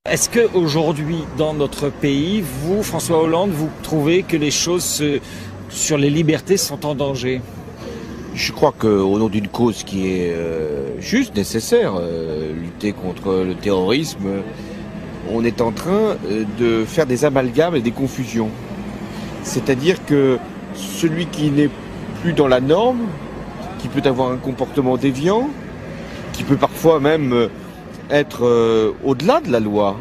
Est-ce qu'aujourd'hui, dans notre pays, vous, François Hollande, vous trouvez que les choses sur les libertés sont en danger? Je crois qu'au nom d'une cause qui est juste, nécessaire, lutter contre le terrorisme, on est en train de faire des amalgames et des confusions. C'est-à-dire que celui qui n'est plus dans la norme, qui peut avoir un comportement déviant, qui peut parfois même être au-delà de la loi,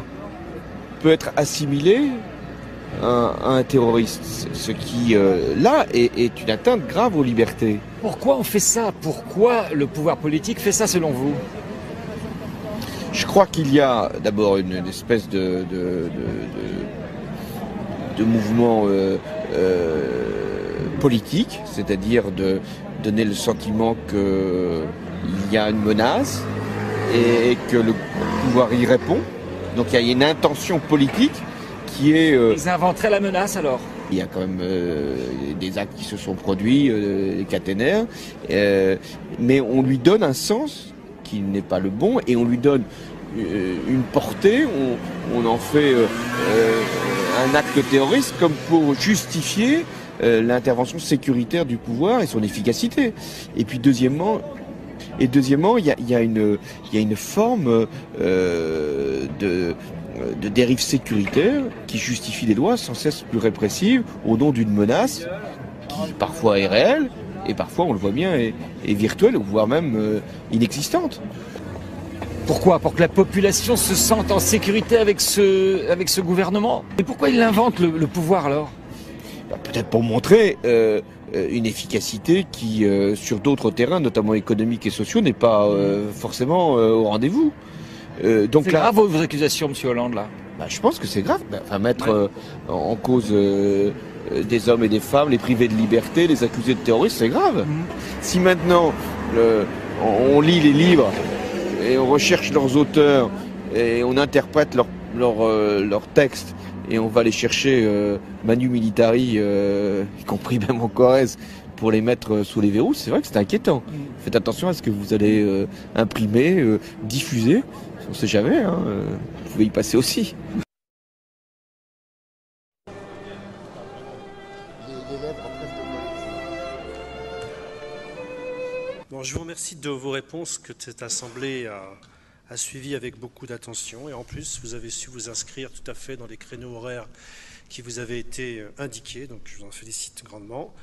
peut être assimilé à un terroriste. Ce qui, là, est une atteinte grave aux libertés. Pourquoi on fait ça? Pourquoi le pouvoir politique fait ça selon vous? Je crois qu'il y a d'abord une espèce de mouvement politique, c'est-à-dire de donner le sentiment qu'il y a une menace et que le pouvoir y répond. Donc il y a une intention politique qui est... Ils inventeraient la menace alors? Il y a quand même des actes qui se sont produits, les caténaires, mais on lui donne un sens qui n'est pas le bon et on lui donne une portée, on en fait un acte terroriste comme pour justifier l'intervention sécuritaire du pouvoir et son efficacité. Et puis deuxièmement, il y a une forme de dérive sécuritaire qui justifie des lois sans cesse plus répressives au nom d'une menace qui parfois est réelle et parfois, on le voit bien, est virtuelle ou voire même inexistante. Pourquoi? Pour que la population se sente en sécurité avec ce gouvernement? Et pourquoi il invente le pouvoir alors? Peut-être pour montrer une efficacité qui, sur d'autres terrains, notamment économiques et sociaux, n'est pas forcément au rendez-vous. Donc c'est grave vos accusations, monsieur Hollande, là? Je pense que c'est grave. Mettre en cause des hommes et des femmes, les priver de liberté, les accuser de terrorisme, c'est grave. Si maintenant on lit les livres et on recherche leurs auteurs et on interprète leurs textes et on va les chercher manu militari, y compris même en Corrèze, pour les mettre sous les verrous, c'est vrai que c'est inquiétant. Faites attention à ce que vous allez imprimer, diffuser. On ne sait jamais, hein, vous pouvez y passer aussi. Bon, je vous remercie de vos réponses que cette assemblée a suivies avec beaucoup d'attention. Et en plus, vous avez su vous inscrire tout à fait dans les créneaux horaires qui vous avaient été indiqués. Donc, je vous en félicite grandement.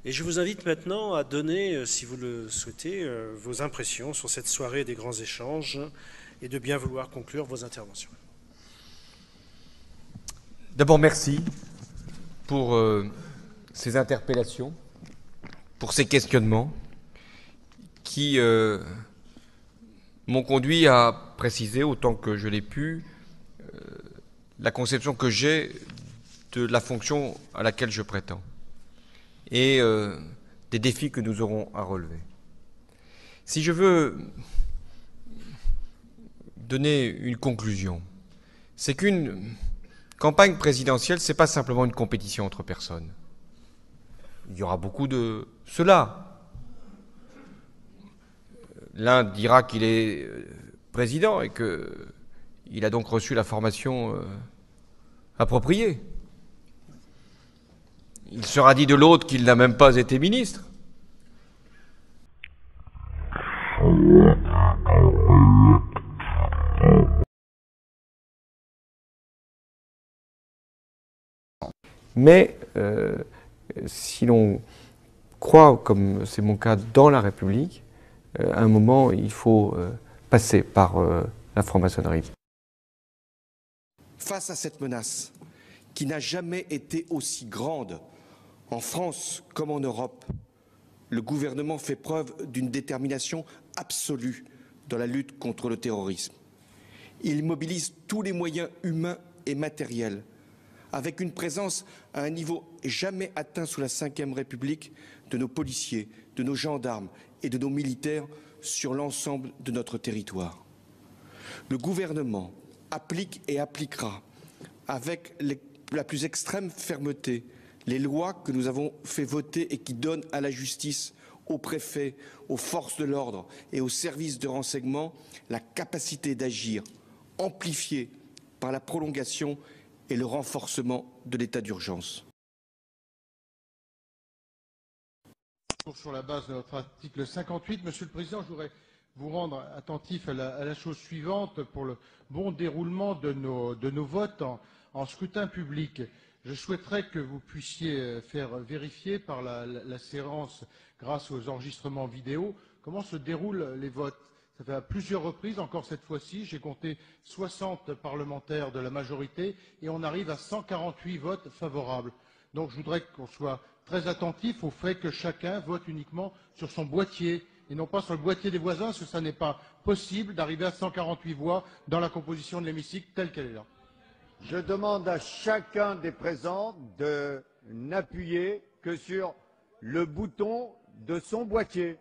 Et je vous invite maintenant à donner, si vous le souhaitez, vos impressions sur cette soirée des grands échanges et de bien vouloir conclure vos interventions. D'abord, merci pour ces interpellations, pour ces questionnements qui m'ont conduit à préciser, autant que je l'ai pu, la conception que j'ai de la fonction à laquelle je prétends et des défis que nous aurons à relever. Si je veux donner une conclusion, c'est qu'une campagne présidentielle, ce n'est pas simplement une compétition entre personnes. Il y aura beaucoup de cela. L'un dira qu'il est président et qu'il a donc reçu la formation appropriée. Il sera dit de l'autre qu'il n'a même pas été ministre. Mais si l'on croit, comme c'est mon cas, dans la République, à un moment, il faut passer par la franc-maçonnerie. Face à cette menace, qui n'a jamais été aussi grande en France comme en Europe, le gouvernement fait preuve d'une détermination absolue dans la lutte contre le terrorisme. Il mobilise tous les moyens humains et matériels, avec une présence à un niveau jamais atteint sous la Ve République de nos policiers, de nos gendarmes et de nos militaires sur l'ensemble de notre territoire. Le gouvernement applique et appliquera avec la plus extrême fermeté les lois que nous avons fait voter et qui donnent à la justice, aux préfets, aux forces de l'ordre et aux services de renseignement la capacité d'agir, amplifiée par la prolongation et le renforcement de l'état d'urgence. Sur la base de notre article 58, Monsieur le Président, je voudrais vous rendre attentif à la chose suivante pour le bon déroulement de nos votes en scrutin public. Je souhaiterais que vous puissiez faire vérifier par la séance, grâce aux enregistrements vidéo, comment se déroulent les votes. Ça fait à plusieurs reprises, encore cette fois-ci, j'ai compté 60 parlementaires de la majorité et on arrive à 148 votes favorables. Donc je voudrais qu'on soit très attentif au fait que chacun vote uniquement sur son boîtier et non pas sur le boîtier des voisins, parce que ça n'est pas possible d'arriver à 148 voix dans la composition de l'hémicycle telle qu'elle est là. Je demande à chacun des présents de n'appuyer que sur le bouton de son boîtier.